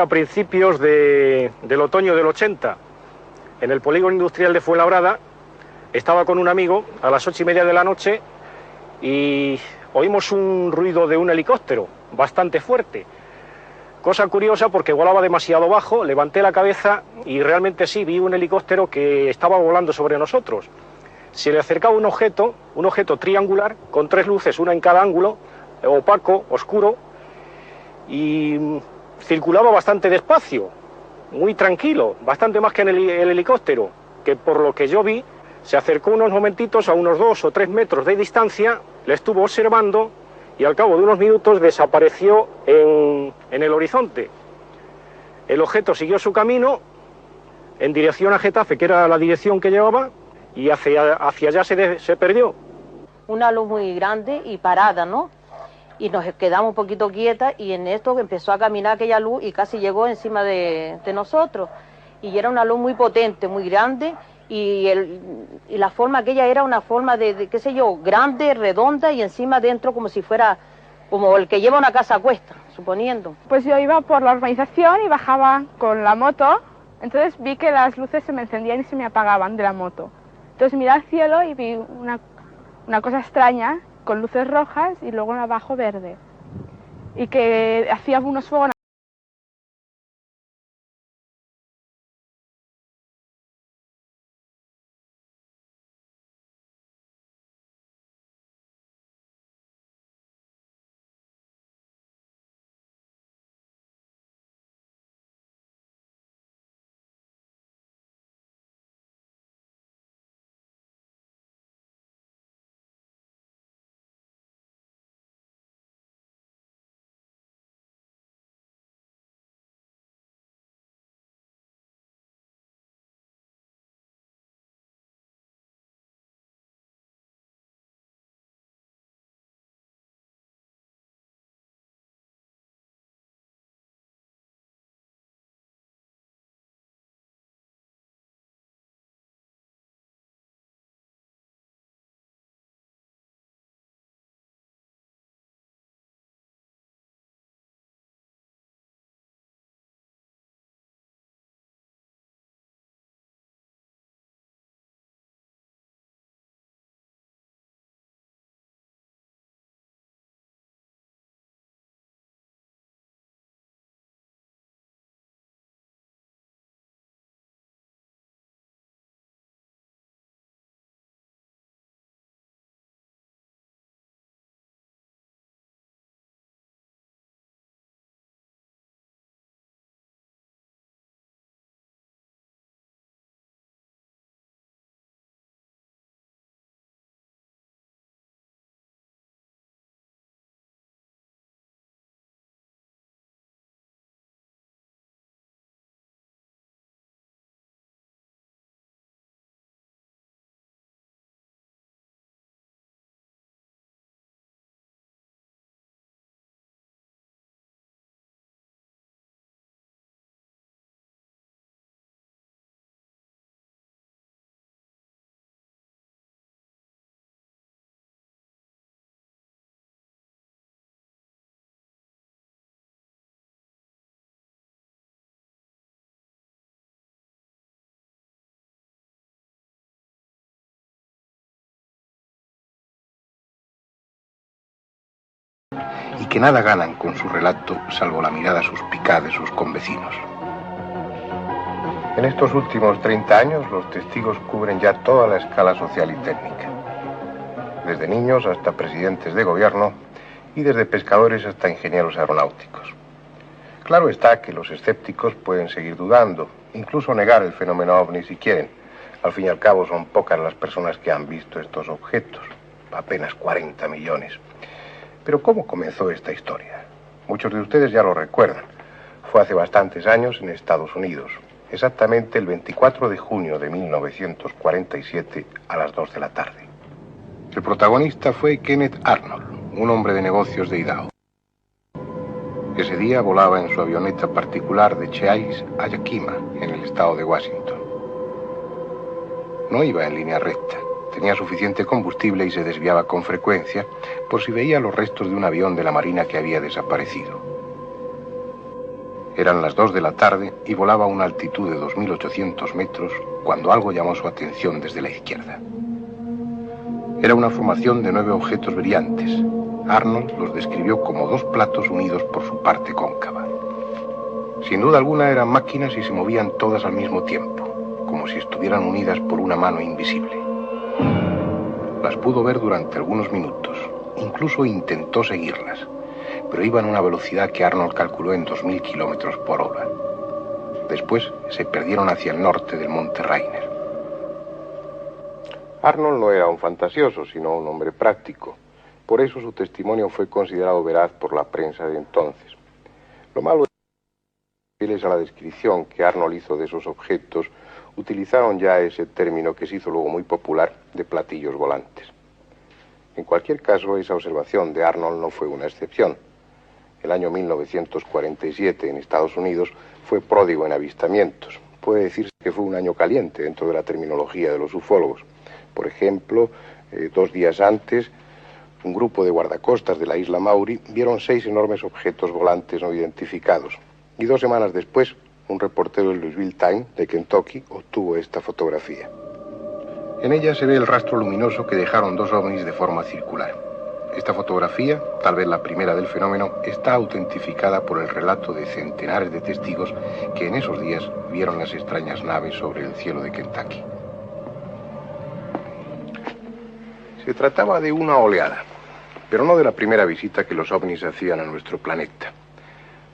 a principios del otoño del 80, en el polígono industrial de Fuenlabrada. Estaba con un amigo a las 8:30 de la noche y oímos un ruido de un helicóptero bastante fuerte. Cosa curiosa porque volaba demasiado bajo. Levanté la cabeza y realmente sí, vi un helicóptero que estaba volando sobre nosotros. Se le acercaba un objeto triangular con 3 luces, una en cada ángulo, opaco, oscuro, y circulaba bastante despacio, muy tranquilo, bastante más que en el helicóptero, que por lo que yo vi, se acercó unos momentitos a unos 2 o 3 metros de distancia, le estuvo observando y al cabo de unos minutos desapareció en el horizonte. El objeto siguió su camino en dirección a Getafe, que era la dirección que llevaba, y hacia allá se perdió. Una luz muy grande y parada, ¿no? Y nos quedamos un poquito quietas y en esto empezó a caminar aquella luz y casi llegó encima de nosotros. Y era una luz muy potente, muy grande, y la forma aquella era una forma de qué sé yo, grande, redonda, y encima dentro como si fuera como el que lleva una casa a cuesta, suponiendo. Pues yo iba por la urbanización y bajaba con la moto, entonces vi que las luces se me encendían y se me apagaban de la moto. Entonces miré al cielo y vi una cosa extraña con luces rojas y luego abajo verde, y que hacía unos fuegos. Y que nada ganan con su relato salvo la mirada suspicaz de sus convecinos. En estos últimos 30 años los testigos cubren ya toda la escala social y técnica, desde niños hasta presidentes de gobierno y desde pescadores hasta ingenieros aeronáuticos. Claro está que los escépticos pueden seguir dudando, incluso negar el fenómeno ovni si quieren. Al fin y al cabo son pocas las personas que han visto estos objetos, apenas 40 millones. Pero ¿cómo comenzó esta historia? Muchos de ustedes ya lo recuerdan. Fue hace bastantes años en Estados Unidos, exactamente el 24 de junio de 1947 a las 2 de la tarde. El protagonista fue Kenneth Arnold, un hombre de negocios de Idaho. Ese día volaba en su avioneta particular de Chase a Yakima, en el estado de Washington. No iba en línea recta. Tenía suficiente combustible y se desviaba con frecuencia por si veía los restos de un avión de la Marina que había desaparecido. Eran las 2 de la tarde y volaba a una altitud de 2.800 metros cuando algo llamó su atención desde la izquierda. Era una formación de 9 objetos brillantes. Arnold los describió como 2 platos unidos por su parte cóncava. Sin duda alguna eran máquinas y se movían todas al mismo tiempo, como si estuvieran unidas por una mano invisible. Las pudo ver durante algunos minutos, incluso intentó seguirlas, pero iban a una velocidad que Arnold calculó en 2.000 kilómetros por hora. Después se perdieron hacia el norte del monte Rainer. Arnold no era un fantasioso, sino un hombre práctico. Por eso su testimonio fue considerado veraz por la prensa de entonces. Lo malo es que, fieles a la descripción que Arnold hizo de esos objetos, utilizaron ya ese término que se hizo luego muy popular de platillos volantes. En cualquier caso, esa observación de Arnold no fue una excepción. El año 1947 en Estados Unidos fue pródigo en avistamientos. Puede decirse que fue un año caliente dentro de la terminología de los ufólogos. Por ejemplo, 2 días antes, un grupo de guardacostas de la isla Maury vieron 6 enormes objetos volantes no identificados. Y 2 semanas después, un reportero del Louisville Times de Kentucky obtuvo esta fotografía. En ella se ve el rastro luminoso que dejaron 2 ovnis de forma circular. Esta fotografía, tal vez la primera del fenómeno, está autentificada por el relato de centenares de testigos que en esos días vieron las extrañas naves sobre el cielo de Kentucky. Se trataba de una oleada, pero no de la primera visita que los ovnis hacían a nuestro planeta.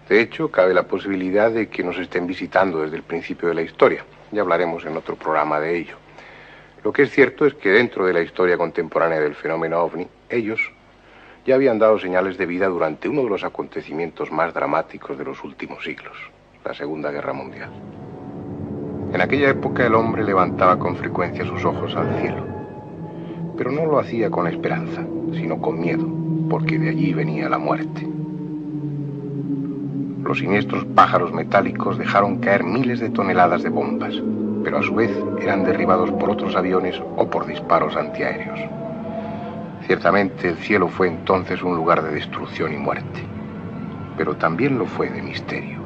De hecho, cabe la posibilidad de que nos estén visitando desde el principio de la historia. Ya hablaremos en otro programa de ello. Lo que es cierto es que dentro de la historia contemporánea del fenómeno ovni, ellos ya habían dado señales de vida durante uno de los acontecimientos más dramáticos de los últimos siglos, la Segunda Guerra Mundial. En aquella época el hombre levantaba con frecuencia sus ojos al cielo, pero no lo hacía con esperanza, sino con miedo, porque de allí venía la muerte. Los siniestros pájaros metálicos dejaron caer miles de toneladas de bombas, pero a su vez eran derribados por otros aviones o por disparos antiaéreos. Ciertamente el cielo fue entonces un lugar de destrucción y muerte, pero también lo fue de misterio.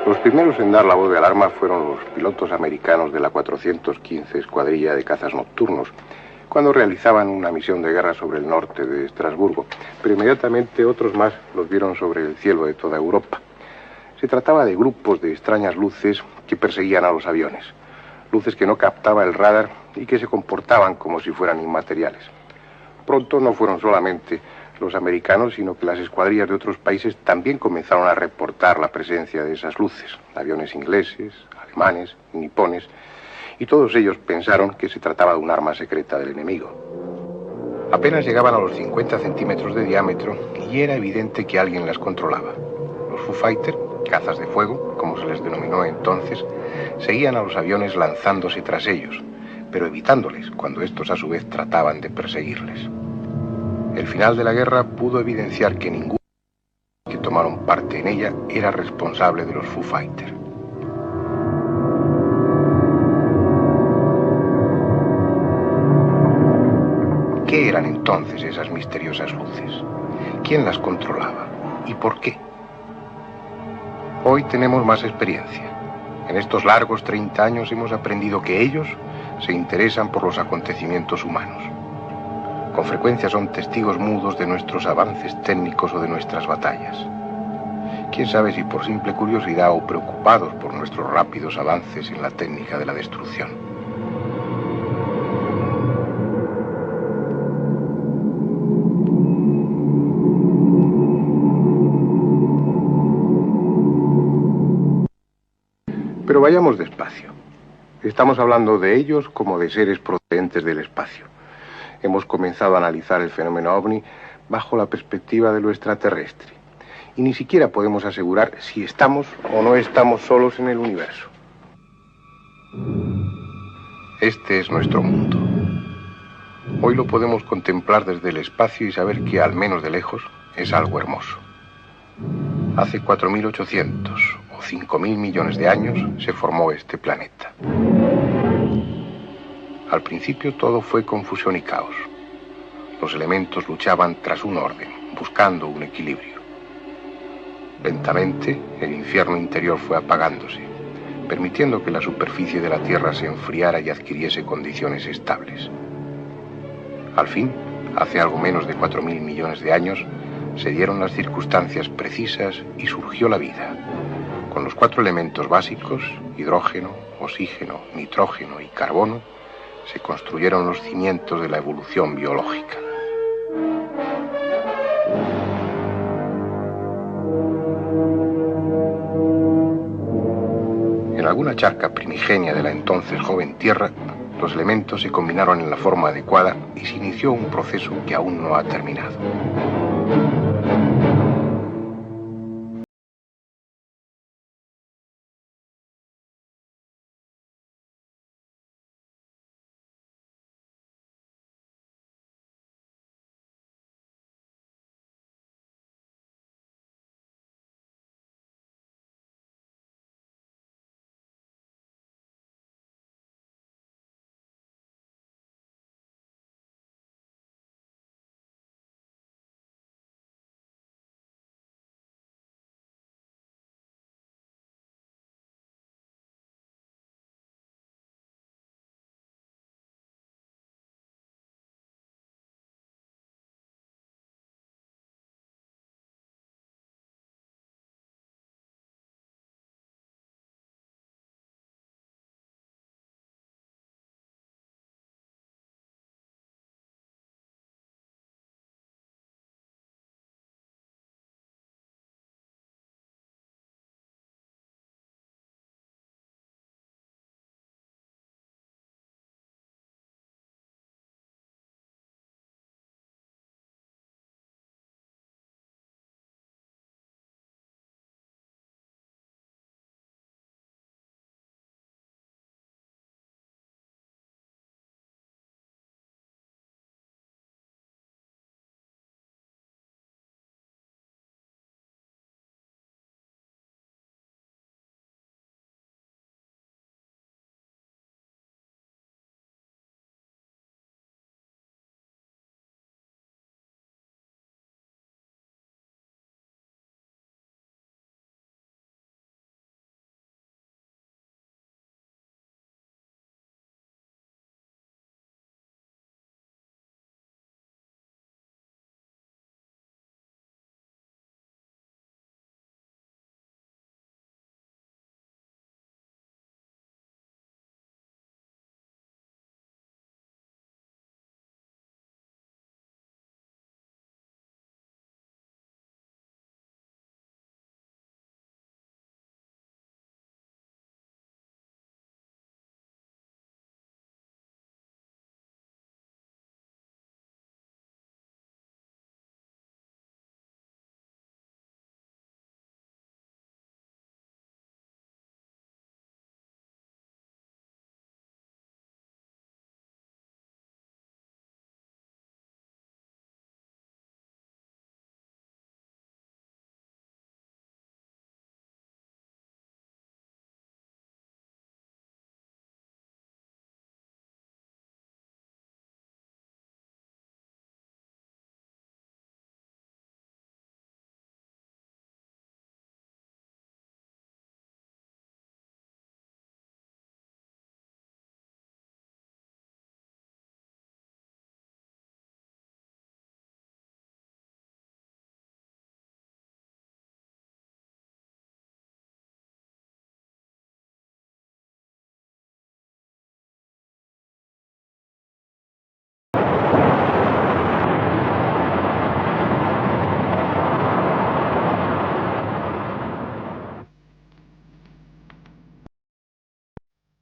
Los primeros en dar la voz de alarma fueron los pilotos americanos de la 415 Escuadrilla de Cazas Nocturnos, cuando realizaban una misión de guerra sobre el norte de Estrasburgo, pero inmediatamente otros más los vieron sobre el cielo de toda Europa. Se trataba de grupos de extrañas luces que perseguían a los aviones, luces que no captaba el radar y que se comportaban como si fueran inmateriales. Pronto no fueron solamente los americanos, sino que las escuadrillas de otros países también comenzaron a reportar la presencia de esas luces, aviones ingleses, alemanes, nipones, y todos ellos pensaron que se trataba de un arma secreta del enemigo. Apenas llegaban a los 50 centímetros de diámetro y era evidente que alguien las controlaba. Los Foo Fighters, cazas de fuego, como se les denominó entonces, seguían a los aviones lanzándose tras ellos, pero evitándoles cuando estos a su vez trataban de perseguirles. El final de la guerra pudo evidenciar que ninguno de los que tomaron parte en ella era responsable de los Foo Fighters. ¿Qué eran entonces esas misteriosas luces? ¿Quién las controlaba? ¿Y por qué? Hoy tenemos más experiencia. En estos largos 30 años hemos aprendido que ellos se interesan por los acontecimientos humanos. Con frecuencia son testigos mudos de nuestros avances técnicos o de nuestras batallas. Quién sabe si por simple curiosidad o preocupados por nuestros rápidos avances en la técnica de la destrucción. Pero vayamos despacio. Estamos hablando de ellos como de seres procedentes del espacio. Hemos comenzado a analizar el fenómeno ovni bajo la perspectiva de lo extraterrestre. Y ni siquiera podemos asegurar si estamos o no estamos solos en el universo. Este es nuestro mundo. Hoy lo podemos contemplar desde el espacio y saber que, al menos de lejos, es algo hermoso. Hace 4.800 o 5.000 millones de años se formó este planeta. Al principio todo fue confusión y caos. Los elementos luchaban tras un orden, buscando un equilibrio. Lentamente, el infierno interior fue apagándose, permitiendo que la superficie de la Tierra se enfriara y adquiriese condiciones estables. Al fin, hace algo menos de 4.000 millones de años, se dieron las circunstancias precisas y surgió la vida. Con los 4 elementos básicos, hidrógeno, oxígeno, nitrógeno y carbono, se construyeron los cimientos de la evolución biológica. En alguna charca primigenia de la entonces joven Tierra, los elementos se combinaron en la forma adecuada y se inició un proceso que aún no ha terminado.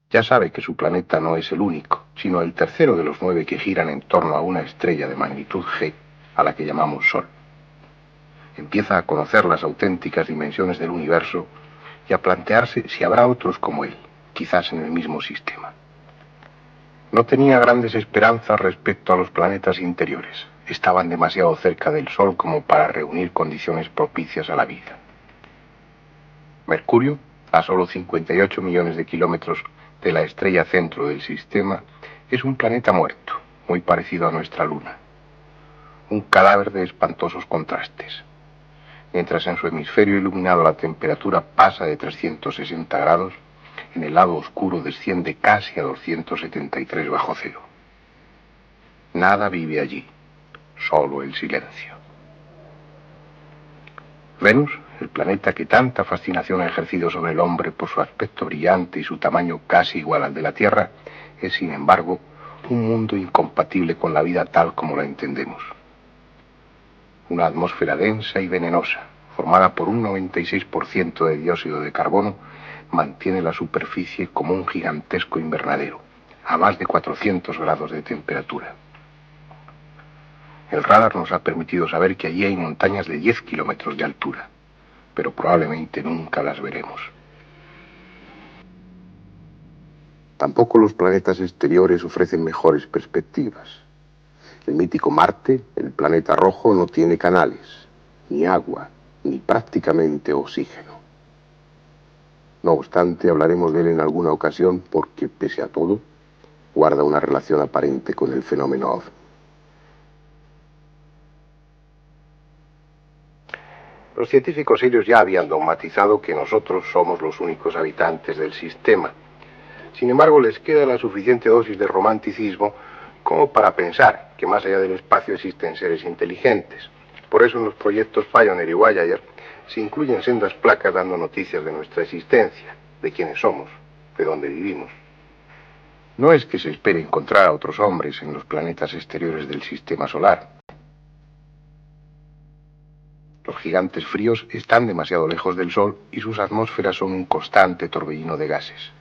Ya sabe que su planeta no es el único, sino el tercero de los 9 que giran en torno a una estrella de magnitud G, a la que llamamos Sol. Empieza a conocer las auténticas dimensiones del universo y a plantearse si habrá otros como él, quizás en el mismo sistema. No tenía grandes esperanzas respecto a los planetas interiores. Estaban demasiado cerca del Sol como para reunir condiciones propicias a la vida. Mercurio, a solo 58 millones de kilómetros de la estrella centro del sistema, es un planeta muerto, muy parecido a nuestra Luna. Un cadáver de espantosos contrastes. Mientras en su hemisferio iluminado la temperatura pasa de 360 grados, en el lado oscuro desciende casi a 273 bajo cero. Nada vive allí, solo el silencio. Venus, el planeta que tanta fascinación ha ejercido sobre el hombre por su aspecto brillante y su tamaño casi igual al de la Tierra, es sin embargo un mundo incompatible con la vida tal como la entendemos. Una atmósfera densa y venenosa, formada por un 96% de dióxido de carbono, mantiene la superficie como un gigantesco invernadero, a más de 400 grados de temperatura. El radar nos ha permitido saber que allí hay montañas de 10 kilómetros de altura, pero probablemente nunca las veremos. Tampoco los planetas exteriores ofrecen mejores perspectivas. El mítico Marte, el planeta rojo, no tiene canales, ni agua, ni prácticamente oxígeno. No obstante, hablaremos de él en alguna ocasión porque, pese a todo, guarda una relación aparente con el fenómeno OVNI. Los científicos serios ya habían dogmatizado que nosotros somos los únicos habitantes del sistema. Sin embargo, les queda la suficiente dosis de romanticismo como para pensar que más allá del espacio existen seres inteligentes. Por eso en los proyectos Pioneer y Voyager se incluyen sendas placas dando noticias de nuestra existencia, de quiénes somos, de dónde vivimos. No es que se espere encontrar a otros hombres en los planetas exteriores del sistema solar. Los gigantes fríos están demasiado lejos del Sol y sus atmósferas son un constante torbellino de gases.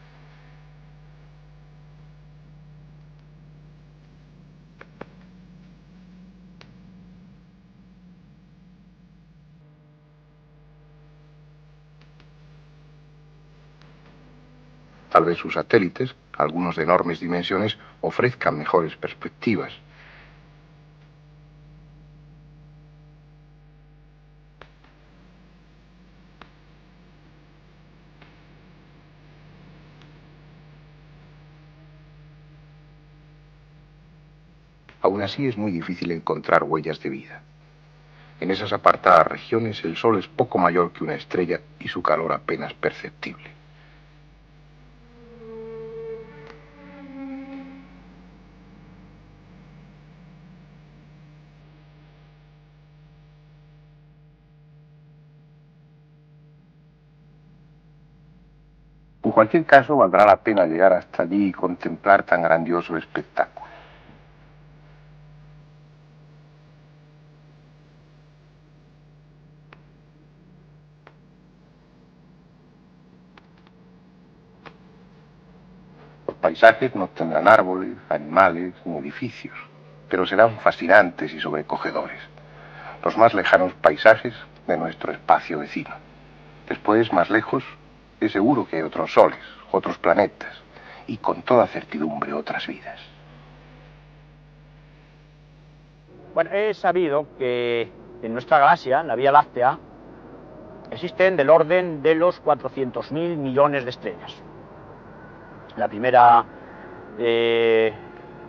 Tal vez sus satélites, algunos de enormes dimensiones, ofrezcan mejores perspectivas. Aún así es muy difícil encontrar huellas de vida. En esas apartadas regiones el Sol es poco mayor que una estrella y su calor apenas perceptible. En cualquier caso, valdrá la pena llegar hasta allí y contemplar tan grandioso espectáculo. Los paisajes no tendrán árboles, animales ni edificios, pero serán fascinantes y sobrecogedores. Los más lejanos paisajes de nuestro espacio vecino. Después, más lejos, es seguro que hay otros soles, otros planetas, y con toda certidumbre otras vidas. Bueno, he sabido que en nuestra galaxia, en la Vía Láctea, existen del orden de los 400.000 millones de estrellas. La primera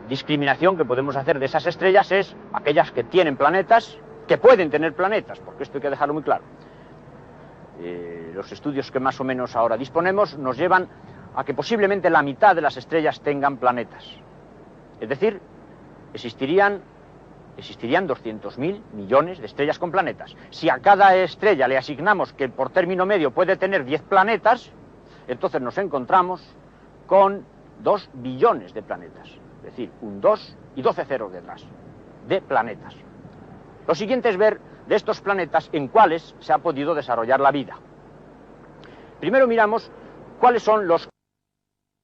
discriminación que podemos hacer de esas estrellas es aquellas que tienen planetas, que pueden tener planetas, porque esto hay que dejarlo muy claro. Los estudios que más o menos ahora disponemos nos llevan a que posiblemente la mitad de las estrellas tengan planetas. Es decir, existirían 200.000 millones de estrellas con planetas. Si a cada estrella le asignamos que por término medio puede tener 10 planetas, entonces nos encontramos con 2 billones de planetas. Es decir, un 2 y 12 ceros detrás, de planetas. Lo siguiente es ver de estos planetas en cuáles se ha podido desarrollar la vida. Primero miramos cuáles son las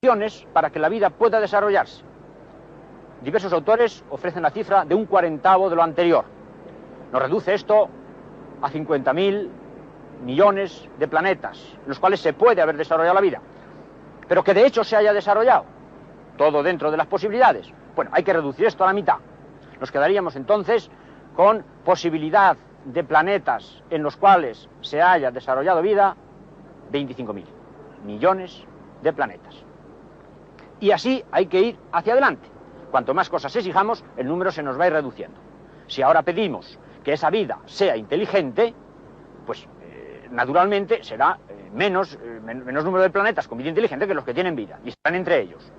condiciones para que la vida pueda desarrollarse. Diversos autores ofrecen la cifra de 1/40 de lo anterior. Nos reduce esto a 50.000 millones de planetas, en los cuales se puede haber desarrollado la vida, pero que de hecho se haya desarrollado. todo dentro de las posibilidades. Bueno, hay que reducir esto a la mitad. Nos quedaríamos entonces con posibilidad de planetas en los cuales se haya desarrollado vida, 25.000 millones de planetas. Y así hay que ir hacia adelante. Cuanto más cosas exijamos, el número se nos va a ir reduciendo. Si ahora pedimos que esa vida sea inteligente, pues naturalmente será menos número de planetas con vida inteligente que los que tienen vida, y están entre ellos.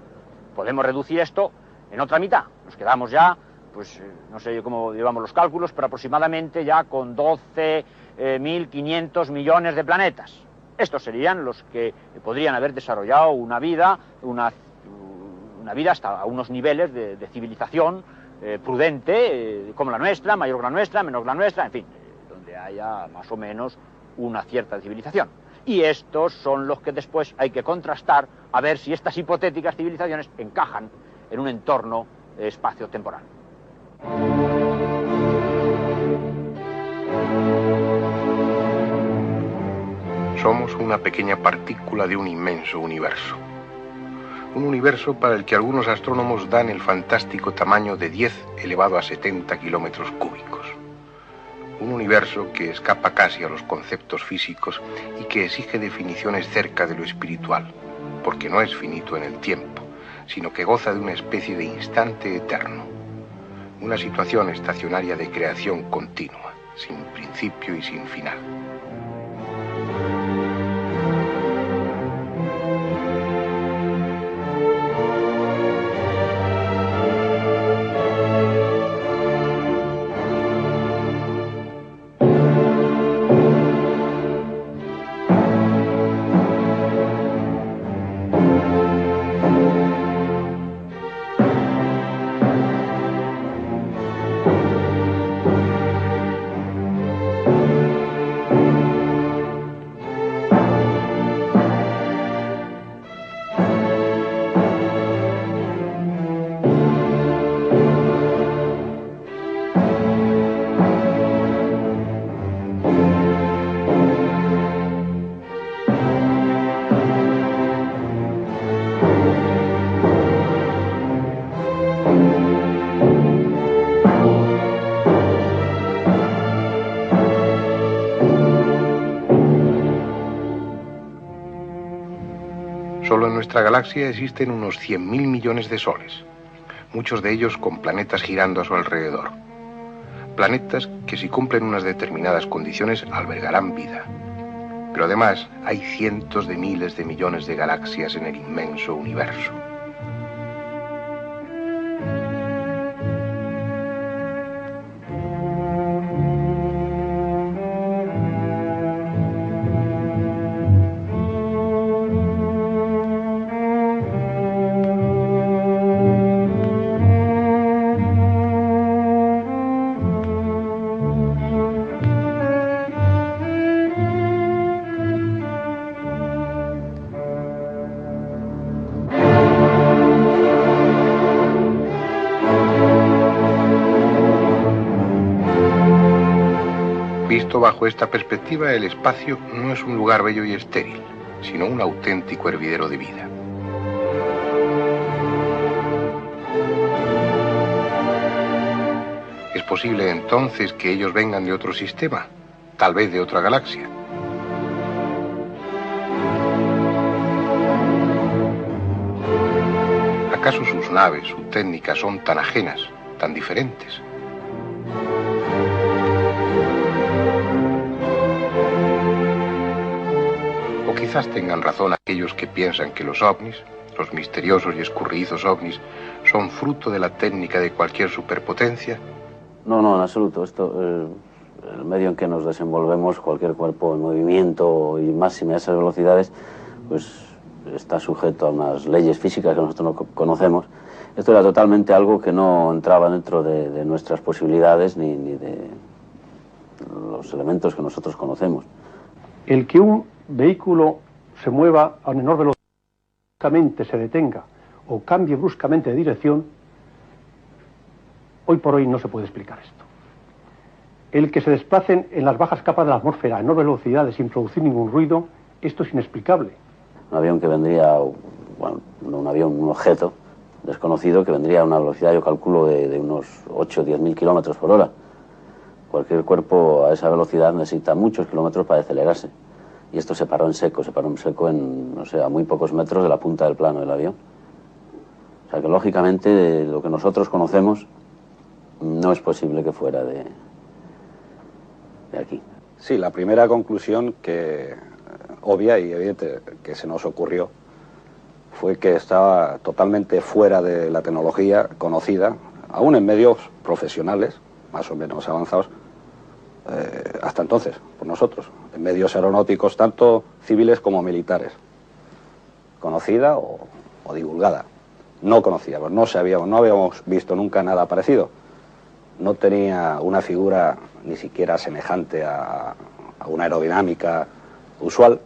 Podemos reducir esto en otra mitad. Nos quedamos ya, pues no sé cómo llevamos los cálculos, pero aproximadamente ya con 12.500 millones de planetas. Estos serían los que podrían haber desarrollado una vida hasta a unos niveles de civilización prudente, como la nuestra, mayor que la nuestra, menor que la nuestra, en fin, donde haya más o menos una cierta civilización. Y estos son los que después hay que contrastar a ver si estas hipotéticas civilizaciones encajan en un entorno espacio-temporal. Somos una pequeña partícula de un inmenso universo. Un universo para el que algunos astrónomos dan el fantástico tamaño de 10 elevado a 70 kilómetros cúbicos. Un universo que escapa casi a los conceptos físicos y que exige definiciones cerca de lo espiritual, porque no es finito en el tiempo, sino que goza de una especie de instante eterno. Una situación estacionaria de creación continua, sin principio y sin final. Solo en nuestra galaxia existen unos 100.000 millones de soles, muchos de ellos con planetas girando a su alrededor. Planetas que, si cumplen unas determinadas condiciones, albergarán vida. Pero además hay cientos de miles de millones de galaxias en el inmenso universo. Visto bajo esta perspectiva, el espacio no es un lugar bello y estéril, sino un auténtico hervidero de vida. ¿Es posible entonces que ellos vengan de otro sistema, tal vez de otra galaxia? ¿Acaso sus naves, su técnica son tan ajenas, tan diferentes? O quizás tengan razón aquellos que piensan que los ovnis, los misteriosos y escurridizos ovnis, son fruto de la técnica de cualquier superpotencia. No, en absoluto. El medio en que nos desenvolvemos, cualquier cuerpo en movimiento y máxime a esas velocidades, pues está sujeto a unas leyes físicas que nosotros no conocemos. Esto era totalmente algo que no entraba dentro de nuestras posibilidades ni de los elementos que nosotros conocemos. El que un vehículo se mueva a menor velocidad, bruscamente se detenga o cambie bruscamente de dirección, hoy por hoy no se puede explicar esto. El que se desplacen en las bajas capas de la atmósfera a menor velocidades sin producir ningún ruido, esto es inexplicable. Un avión que vendría, bueno, no un avión, un objeto, desconocido que vendría a una velocidad, yo calculo, de unos 8 o 10.000 kilómetros por hora. Cualquier cuerpo a esa velocidad necesita muchos kilómetros para acelerarse. Y esto se paró en seco en, no sé, a muy pocos metros de la punta del plano del avión. O sea que lógicamente lo que nosotros conocemos no es posible que fuera de aquí. Sí, la primera conclusión obvia y evidente que se nos ocurrió fue que estaba totalmente fuera de la tecnología conocida, aún en medios profesionales, más o menos avanzados, hasta entonces, por nosotros, en medios aeronáuticos tanto civiles como militares, conocida o divulgada. No conocíamos, no sabíamos, no habíamos visto nunca nada parecido. No tenía una figura ni siquiera semejante a una aerodinámica usual.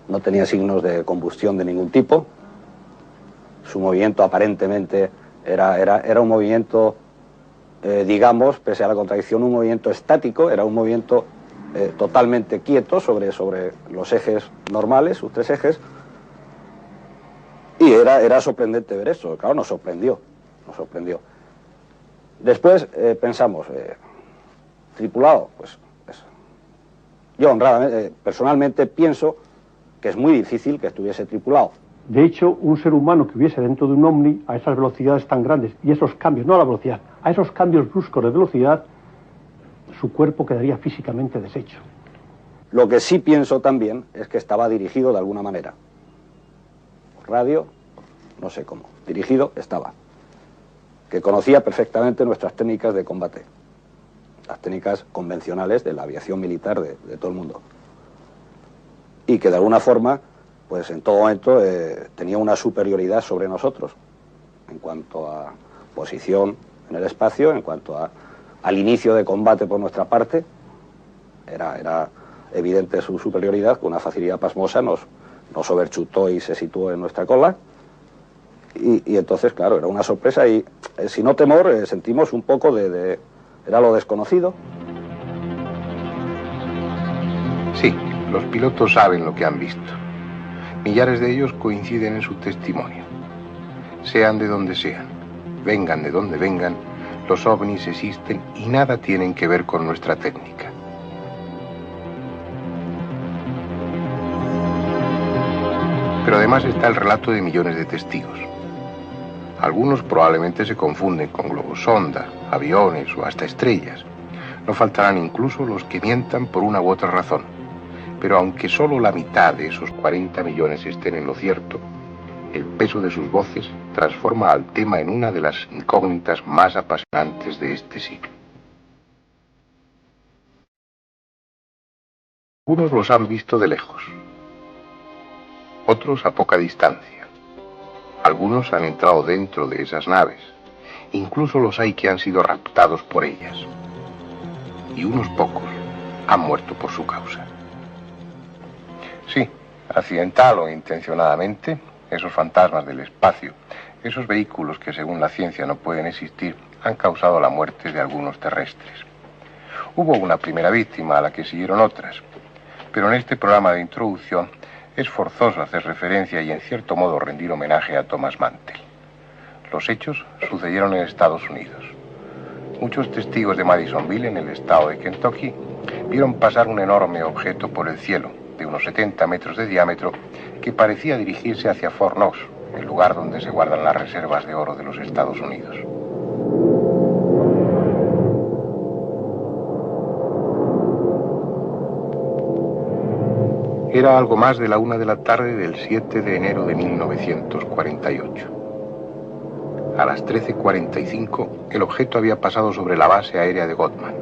No tenía signos de combustión de ningún tipo. Su movimiento aparentemente era un movimiento, digamos, pese a la contradicción, un movimiento estático, era un movimiento totalmente quieto sobre los ejes normales, sus 3 ejes. Y era sorprendente ver eso, claro, nos sorprendió. Después pensamos, tripulado, pues yo honradamente, personalmente pienso que es muy difícil que estuviese tripulado. De hecho, un ser humano que hubiese dentro de un ovni a esas velocidades tan grandes y esos cambios, no a la velocidad, a esos cambios bruscos de velocidad, su cuerpo quedaría físicamente deshecho. Lo que sí pienso también es que estaba dirigido de alguna manera. Radio, no sé cómo, dirigido estaba. Que conocía perfectamente nuestras técnicas de combate, las técnicas convencionales de la aviación militar de todo el mundo. Y que de alguna forma, pues en todo momento tenía una superioridad sobre nosotros, en cuanto a posición en el espacio, en cuanto al inicio de combate por nuestra parte. Era evidente su superioridad, con una facilidad pasmosa nos overchutó y se situó en nuestra cola. Y entonces, claro, era una sorpresa y, si no temor, sentimos un poco era lo desconocido. Sí, los pilotos saben lo que han visto. Millares de ellos coinciden en su testimonio. Sean de donde sean, vengan de donde vengan, los ovnis existen y nada tienen que ver con nuestra técnica. Pero además está el relato de millones de testigos. Algunos probablemente se confunden con globos sonda, aviones o hasta estrellas. No faltarán incluso los que mientan por una u otra razón. Pero aunque solo la mitad de esos 40 millones estén en lo cierto, el peso de sus voces transforma al tema en una de las incógnitas más apasionantes de este siglo. Algunos los han visto de lejos, otros a poca distancia. Algunos han entrado dentro de esas naves, incluso los hay que han sido raptados por ellas. Y unos pocos han muerto por su causa. Sí, accidental o intencionadamente, esos fantasmas del espacio, esos vehículos que según la ciencia no pueden existir, han causado la muerte de algunos terrestres. Hubo una primera víctima a la que siguieron otras, pero en este programa de introducción es forzoso hacer referencia y en cierto modo rendir homenaje a Thomas Mantell. Los hechos sucedieron en Estados Unidos. Muchos testigos de Madisonville, en el estado de Kentucky, vieron pasar un enorme objeto por el cielo, de unos 70 metros de diámetro, que parecía dirigirse hacia Fort Knox, el lugar donde se guardan las reservas de oro de los Estados Unidos. Era algo más de la 1 de la tarde del 7 de enero de 1948. A las 13:45, el objeto había pasado sobre la base aérea de Godman,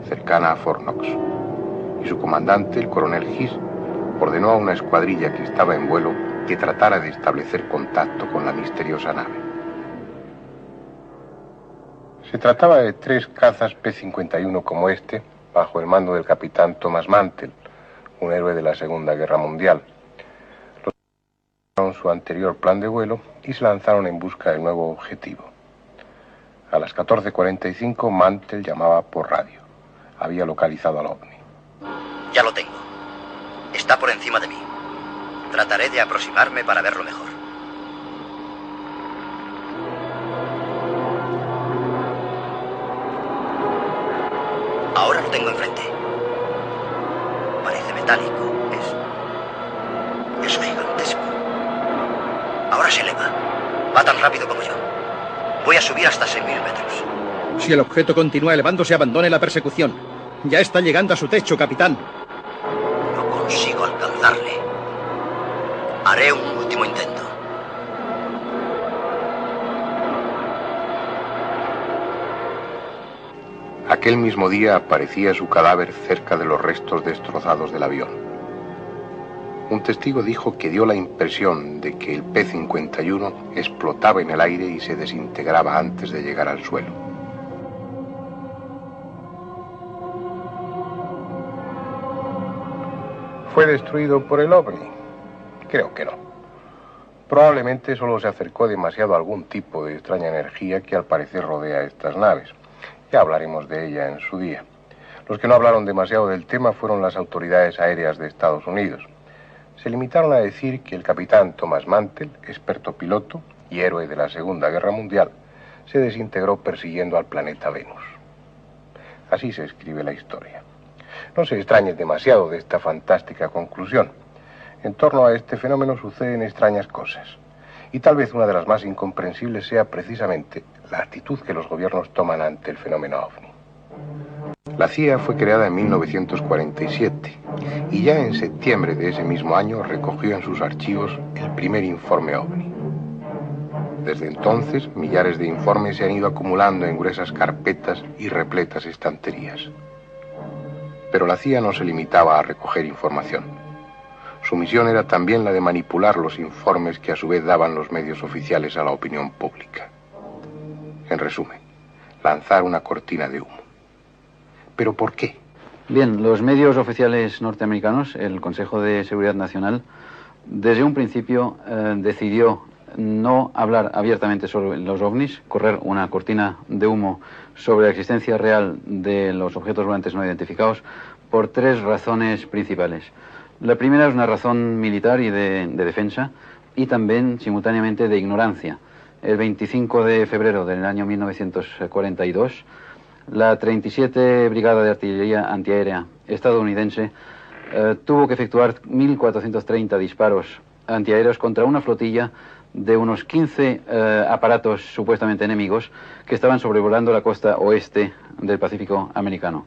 cercana a Fort Knox, y su comandante, el coronel Hiss, ordenó a una escuadrilla que estaba en vuelo que tratara de establecer contacto con la misteriosa nave. Se trataba de 3 cazas P-51 como este, bajo el mando del capitán Thomas Mantell, un héroe de la Segunda Guerra Mundial. Los cambiaron su anterior plan de vuelo y se lanzaron en busca del nuevo objetivo. A las 14:45 Mantell llamaba por radio. Había localizado al ovni. Ya lo tengo. Está por encima de mí. Trataré de aproximarme para verlo mejor. Ahora lo tengo enfrente. Parece metálico. Es gigantesco. Ahora se eleva. Va tan rápido como yo. Voy a subir hasta 6.000 metros. Si el objeto continúa elevándose, abandone la persecución. Ya está llegando a su techo, capitán. No consigo alcanzarle. Haré un último intento. Aquel mismo día aparecía su cadáver cerca de los restos destrozados del avión. Un testigo dijo que dio la impresión de que el P-51 explotaba en el aire y se desintegraba antes de llegar al suelo. ¿Fue destruido por el OVNI? Creo que no. Probablemente solo se acercó demasiado a algún tipo de extraña energía que al parecer rodea estas naves. Ya hablaremos de ella en su día. Los que no hablaron demasiado del tema fueron las autoridades aéreas de Estados Unidos. Se limitaron a decir que el capitán Thomas Mantell, experto piloto y héroe de la Segunda Guerra Mundial, se desintegró persiguiendo al planeta Venus. Así se escribe la historia. No se extrañen demasiado de esta fantástica conclusión. En torno a este fenómeno suceden extrañas cosas. Y tal vez una de las más incomprensibles sea precisamente la actitud que los gobiernos toman ante el fenómeno OVNI. La CIA fue creada en 1947 y ya en septiembre de ese mismo año recogió en sus archivos el primer informe OVNI. Desde entonces, millares de informes se han ido acumulando en gruesas carpetas y repletas estanterías. Pero la CIA no se limitaba a recoger información. Su misión era también la de manipular los informes que a su vez daban los medios oficiales a la opinión pública. En resumen, lanzar una cortina de humo. ¿Pero por qué? Bien, los medios oficiales norteamericanos, el Consejo de Seguridad Nacional, desde un principio decidió no hablar abiertamente sobre los ovnis, correr una cortina de humo sobre la existencia real de los objetos volantes no identificados, por tres razones principales. La primera es una razón militar y de defensa, y también simultáneamente de ignorancia. El 25 de febrero del año 1942, la 37 Brigada de Artillería Antiaérea estadounidense tuvo que efectuar 1.430 disparos antiaéreos contra una flotilla de unos 15 aparatos supuestamente enemigos que estaban sobrevolando la costa oeste del Pacífico americano.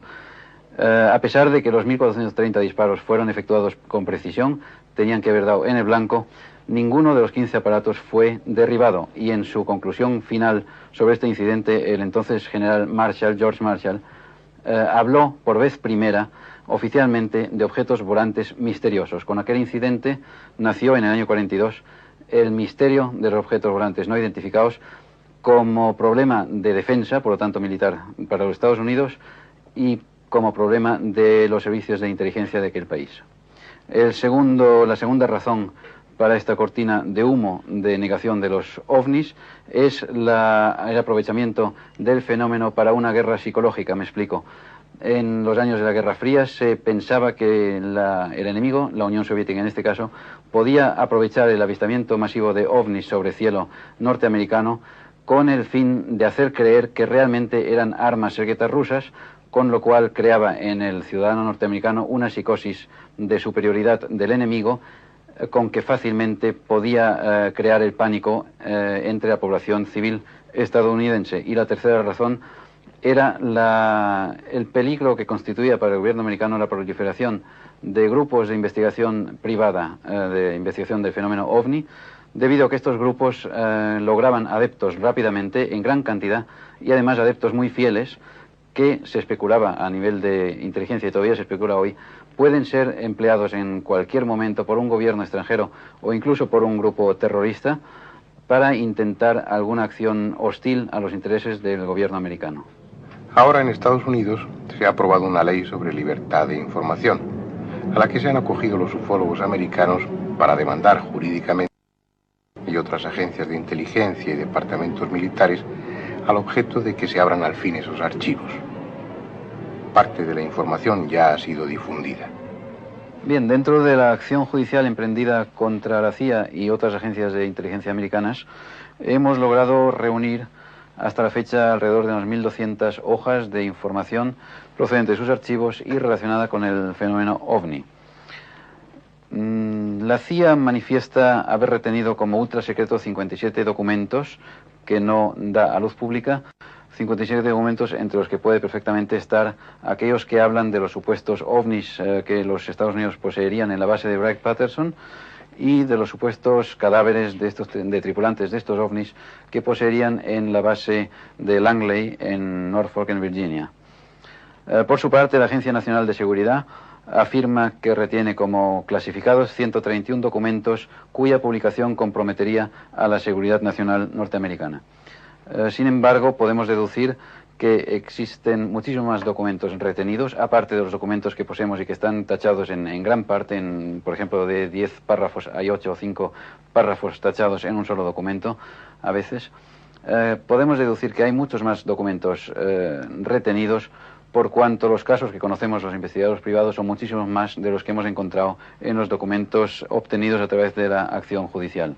A pesar de que los 1.430 disparos fueron efectuados con precisión, tenían que haber dado en el blanco, ninguno de los 15 aparatos fue derribado, y en su conclusión final sobre este incidente, el entonces general Marshall, George Marshall, habló por vez primera oficialmente de objetos volantes misteriosos. Con aquel incidente nació en el año 42 el misterio de los objetos volantes no identificados como problema de defensa, por lo tanto militar, para los Estados Unidos, y como problema de los servicios de inteligencia de aquel país. La segunda razón para esta cortina de humo de negación de los ovnis es el aprovechamiento del fenómeno para una guerra psicológica. Me explico. En los años de la Guerra Fría se pensaba que el enemigo, la Unión Soviética en este caso, podía aprovechar el avistamiento masivo de ovnis sobre cielo norteamericano con el fin de hacer creer que realmente eran armas secretas rusas, con lo cual creaba en el ciudadano norteamericano una psicosis de superioridad del enemigo, con que fácilmente podía crear el pánico entre la población civil estadounidense. Y la tercera razón era el peligro que constituía para el gobierno americano la proliferación de grupos de investigación privada, de investigación del fenómeno OVNI, debido a que estos grupos lograban adeptos rápidamente, en gran cantidad, y además adeptos muy fieles, que se especulaba a nivel de inteligencia, y todavía se especula hoy, pueden ser empleados en cualquier momento por un gobierno extranjero o incluso por un grupo terrorista para intentar alguna acción hostil a los intereses del gobierno americano. Ahora en Estados Unidos se ha aprobado una ley sobre libertad de información, a la que se han acogido los ufólogos americanos para demandar jurídicamente y otras agencias de inteligencia y departamentos militares al objeto de que se abran al fin esos archivos. Parte de la información ya ha sido difundida. Bien, dentro de la acción judicial emprendida contra la CIA y otras agencias de inteligencia americanas, hemos logrado reunir hasta la fecha alrededor de unas 1.200 hojas de información procedente de sus archivos y relacionada con el fenómeno OVNI. La CIA manifiesta haber retenido como ultrasecreto 57 documentos que no da a luz pública, 57 documentos entre los que puede perfectamente estar aquellos que hablan de los supuestos ovnis que los Estados Unidos poseerían en la base de Wright-Patterson y de los supuestos cadáveres de tripulantes de estos ovnis que poseerían en la base de Langley en Norfolk, en Virginia. Por su parte, la Agencia Nacional de Seguridad afirma que retiene como clasificados 131 documentos cuya publicación comprometería a la seguridad nacional norteamericana. Sin embargo, podemos deducir que existen muchísimos más documentos retenidos, aparte de los documentos que poseemos y que están tachados en gran parte, por ejemplo, de 10 párrafos hay 8 o 5 párrafos tachados en un solo documento, a veces. Podemos deducir que hay muchos más documentos retenidos, por cuanto los casos que conocemos los investigadores privados son muchísimos más de los que hemos encontrado en los documentos obtenidos a través de la acción judicial.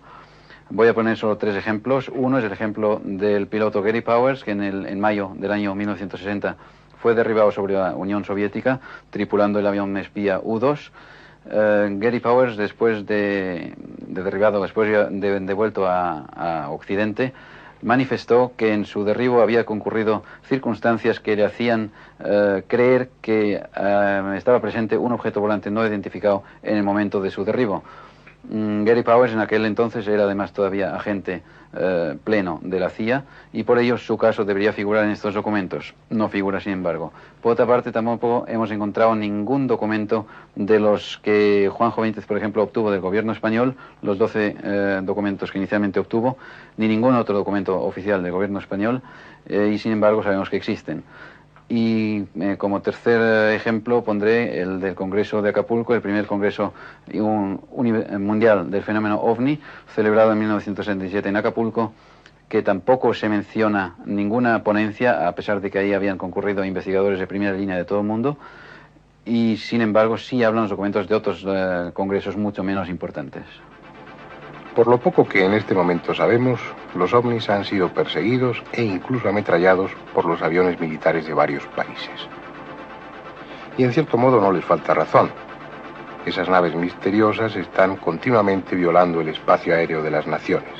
Voy a poner solo 3 ejemplos. Uno es el ejemplo del piloto Gary Powers, que en mayo del año 1960 fue derribado sobre la Unión Soviética, tripulando el avión espía U-2. Gary Powers, después de derribado, después de vuelto a Occidente, manifestó que en su derribo había concurrido circunstancias que le hacían creer que estaba presente un objeto volante no identificado en el momento de su derribo. Gary Powers en aquel entonces era además todavía agente pleno de la CIA y por ello su caso debería figurar en estos documentos. No figura, sin embargo. Por otra parte, tampoco hemos encontrado ningún documento de los que Juanjo Benítez, por ejemplo, obtuvo del gobierno español, los 12 documentos que inicialmente obtuvo, ni ningún otro documento oficial del gobierno español, y sin embargo sabemos que existen. Y como tercer ejemplo pondré el del Congreso de Acapulco, el primer Congreso mundial del fenómeno OVNI, celebrado en 1967 en Acapulco, que tampoco se menciona ninguna ponencia, a pesar de que ahí habían concurrido investigadores de primera línea de todo el mundo, y sin embargo sí hablan los documentos de otros congresos mucho menos importantes. Por lo poco que en este momento sabemos, los ovnis han sido perseguidos e incluso ametrallados por los aviones militares de varios países. Y en cierto modo no les falta razón. Esas naves misteriosas están continuamente violando el espacio aéreo de las naciones.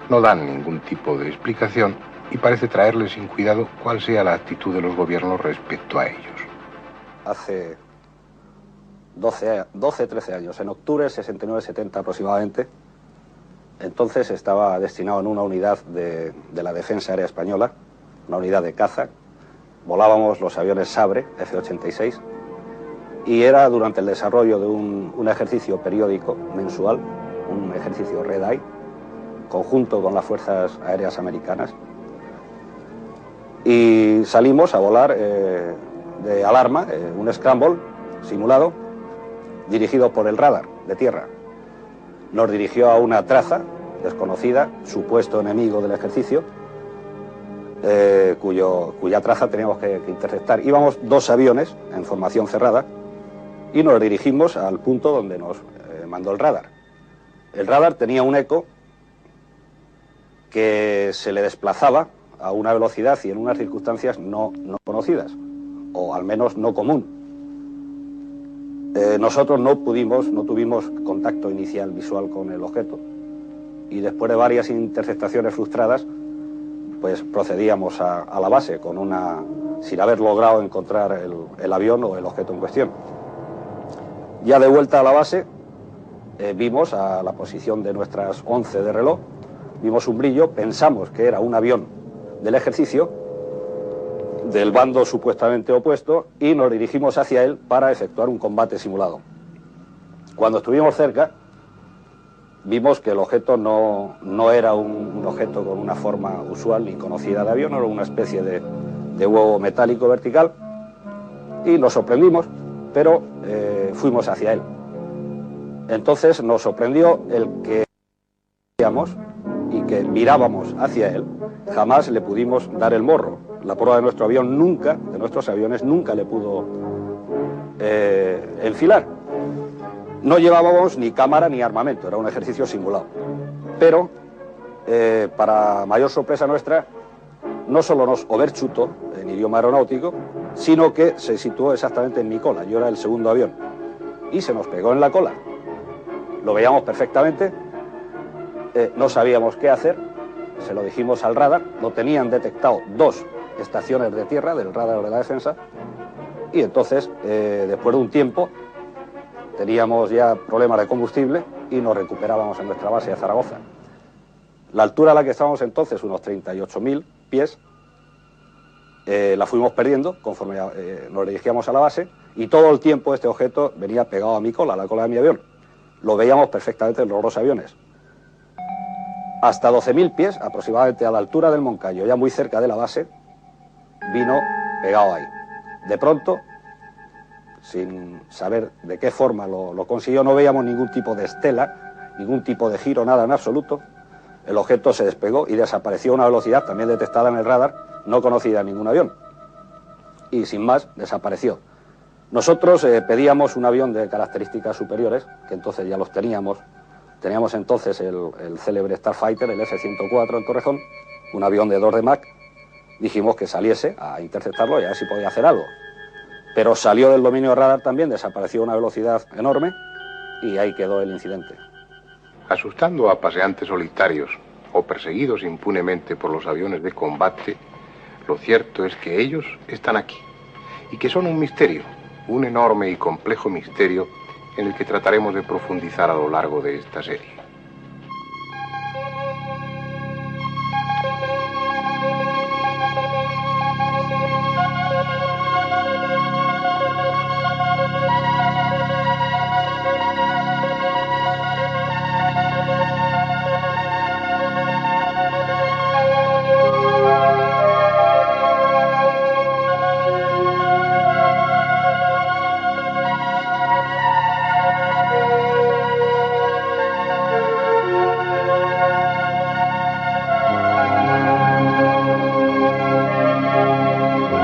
No dan ningún tipo de explicación y parece traerles sin cuidado cuál sea la actitud de los gobiernos respecto a ellos. Hace 13 años, en octubre del 69-70 aproximadamente, entonces estaba destinado en una unidad de la Defensa Aérea Española, una unidad de caza. Volábamos los aviones Sabre, F-86, y era durante el desarrollo de un ejercicio periódico mensual, un ejercicio Red Eye, conjunto con las Fuerzas Aéreas Americanas. Y salimos a volar de alarma, un scramble simulado, dirigido por el radar de tierra. Nos dirigió a una traza desconocida, supuesto enemigo del ejercicio, cuya traza teníamos que interceptar. Íbamos 2 aviones en formación cerrada y nos dirigimos al punto donde nos mandó el radar. El radar tenía un eco que se le desplazaba a una velocidad y en unas circunstancias no conocidas, o al menos no común. Nosotros no tuvimos contacto inicial visual con el objeto y después de varias interceptaciones frustradas, pues procedíamos a la base sin haber logrado encontrar el avión o el objeto en cuestión. Ya de vuelta a la base, vimos a la posición de nuestras 11 de reloj, vimos un brillo, pensamos que era un avión del ejercicio, del bando supuestamente opuesto, y nos dirigimos hacia él para efectuar un combate simulado. Cuando estuvimos cerca, vimos que el objeto no era un objeto con una forma usual ni conocida de avión, era una especie de huevo metálico vertical, y nos sorprendimos, pero fuimos hacia él. Entonces nos sorprendió el que veíamos y que mirábamos hacia él, jamás le pudimos dar el morro. La proa de nuestro avión de nuestros aviones nunca le pudo enfilar. No llevábamos ni cámara ni armamento, era un ejercicio simulado. Pero, para mayor sorpresa nuestra, no solo nos overchutó en idioma aeronáutico, sino que se situó exactamente en mi cola. Yo era el segundo avión y se nos pegó en la cola. Lo veíamos perfectamente, no sabíamos qué hacer, se lo dijimos al radar, lo tenían detectado 2 estaciones de tierra del radar de la defensa, y entonces, después de un tiempo, teníamos ya problemas de combustible y nos recuperábamos en nuestra base de Zaragoza. La altura a la que estábamos entonces, unos 38.000 pies, la fuimos perdiendo conforme nos dirigíamos a la base, y todo el tiempo este objeto venía pegado a mi cola, a la cola de mi avión. Lo veíamos perfectamente en los dos aviones. Hasta 12.000 pies, aproximadamente a la altura del Moncayo, ya muy cerca de la base, vino pegado ahí. De pronto, sin saber de qué forma lo consiguió, no veíamos ningún tipo de estela, ningún tipo de giro, nada en absoluto. El objeto se despegó y desapareció a una velocidad también detectada en el radar, no conocida en ningún avión. Y sin más, desapareció. Nosotros pedíamos un avión de características superiores, que entonces ya los teníamos. Teníamos entonces el célebre Starfighter, el F-104 en Torrejón, un avión de 2 de Mach. Dijimos que saliese a interceptarlo y a ver si podía hacer algo. Pero salió del dominio radar también, desapareció a una velocidad enorme y ahí quedó el incidente. Asustando a paseantes solitarios o perseguidos impunemente por los aviones de combate, lo cierto es que ellos están aquí y que son un misterio, un enorme y complejo misterio en el que trataremos de profundizar a lo largo de esta serie.